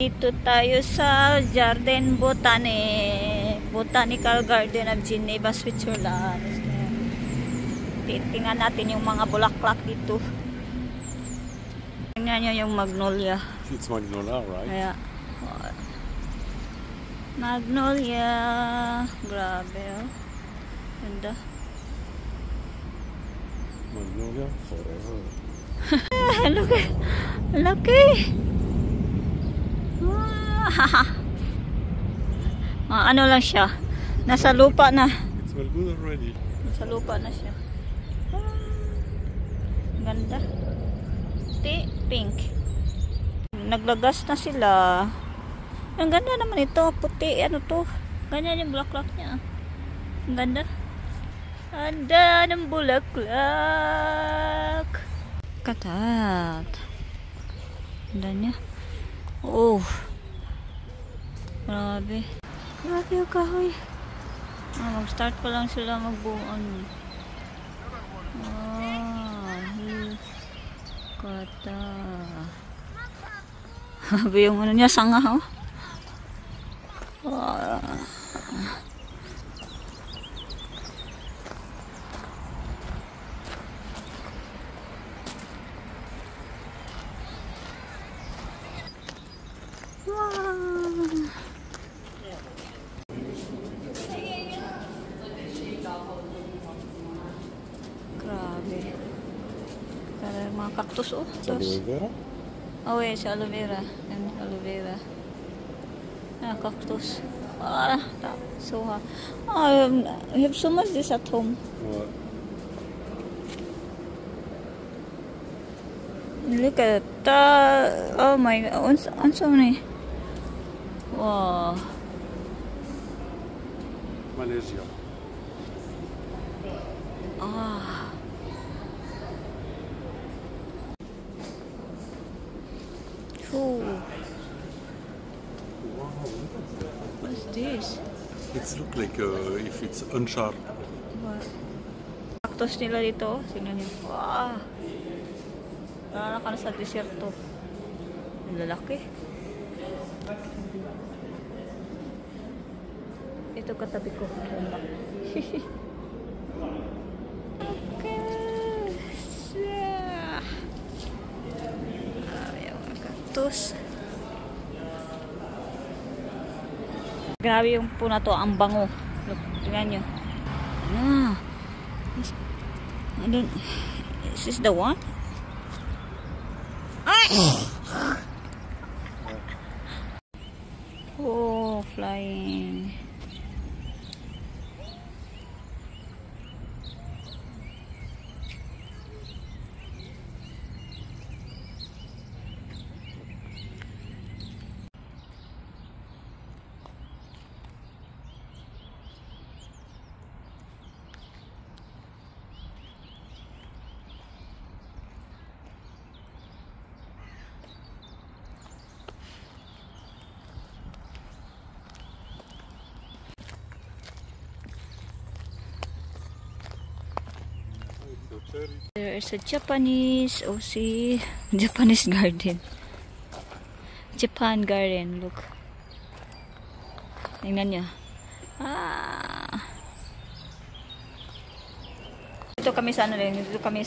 Dito tayo sa Jardin Botanical Garden of Geneva, Switzerland. Tingnan natin yung mga bulaklak dito. Tingnan nyo yung magnolia. It's magnolia, right? Yeah. Magnolia. Grabe, oh. Ganda. Magnolia forever. Laki. Laki. Ano lang siya. Nasa lupa na. It smells good already. Nasa lupa na siya. Ganda. Pink. Naglagas na sila. Ang ganda naman ito. Puti. Ano to? Ganyan yung bulaklak niya. Ang ganda. Ganda ng bulaklak. Katat. Ganda niya. Oh. Grabe. Grabe yung kahoy. Mag-start pa lang sila magbuuan. Kata. Grabe yung ano niya, sanga, oh. Grabe. Para mga cactus, oh. It's aloe vera? Oh, yes, aloe vera. And aloe vera. Cactus. So hot. I have so much this at home. What? Look at that. Oh my god. I'm so many. Wow. Malaysia. Oh. Wow, look at that. What's this? It looks like if it's unsharp. What? Cactus nila dito. Tingnan niyo. Wow. Wala ka na sa desierto. Ang lalaki. Ito katabi ko. Cactus. Grabe yung po na to. Ang bango. Look, tingnan nyo. Is this the one? Oh, flying. There is a Japanese Japanese garden. Japan garden, look. Tingnan niyo. Dito kami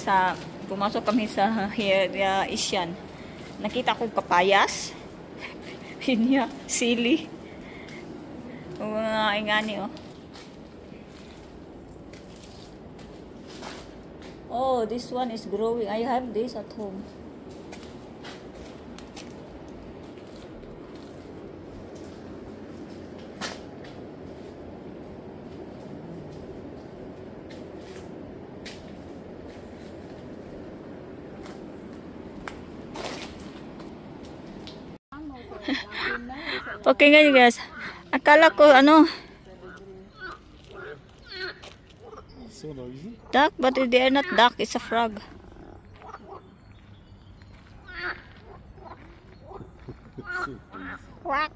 sa pumasok kami sa Asian. Nakita ko papayas. Pinya, sili. Mga ingani, oh. Oh, this one is growing. I have this at home. Okay nga guys. Akala ko ano. So noisy. Duck, but they are not duck. It's a frog. Quack.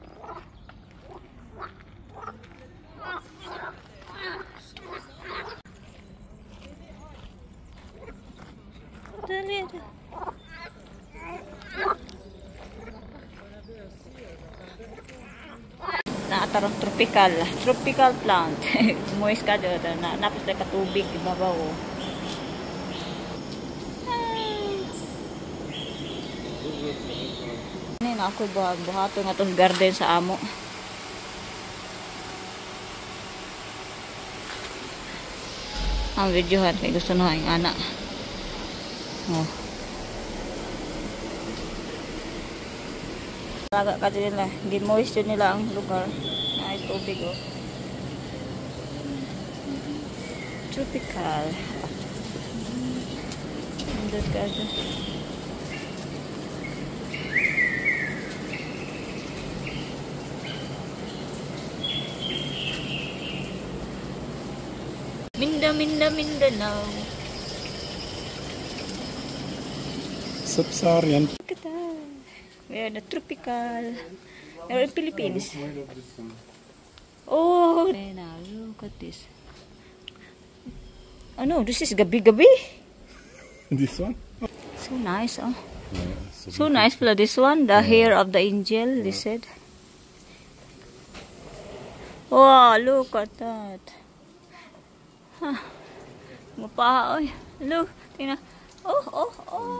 Dali. karon tropical plant. Moist ka do na napis ka tubig ibabaw. Ni na ako buhaton nga tong garden sa amo. Ang videohan kay gusto na ang anak. Oh. Laga ka din nila. Gimoist yun nila ang lugar. Ay, tubig oh. Tropical. Andot ka dyan. Mindanao. Sub-Saharan. We are the tropical. We are in Philippines. Oh, now look at this. Oh no, this is gabi. This one? So nice, oh. Yeah, So nice pala this one. The hair of the angel, they said. Wow, look at that. Huh. Mapaha, oy. Look, tingnan. Oh. Oh.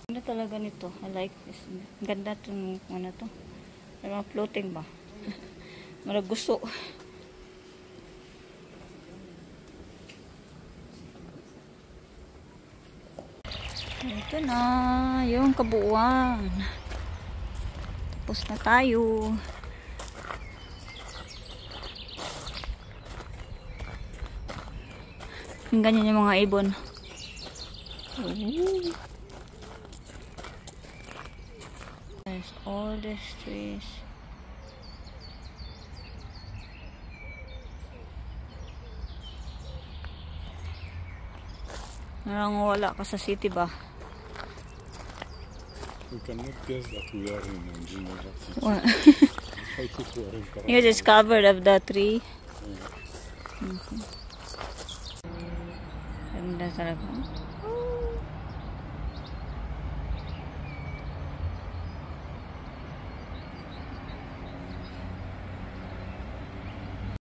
Ganda talaga nito. I like this. Ganda itong ano to. Mga floating ba? Marag gusto. Ito na. Yung kabuuan. Tapos na tayo. Ganyan yung mga ibon. There's all these trees. Narang wala ka sa city ba? We cannot guess that we are in Geneva City. What? I think we are in Caracas. Because it's covered of the tree. Ganda talaga.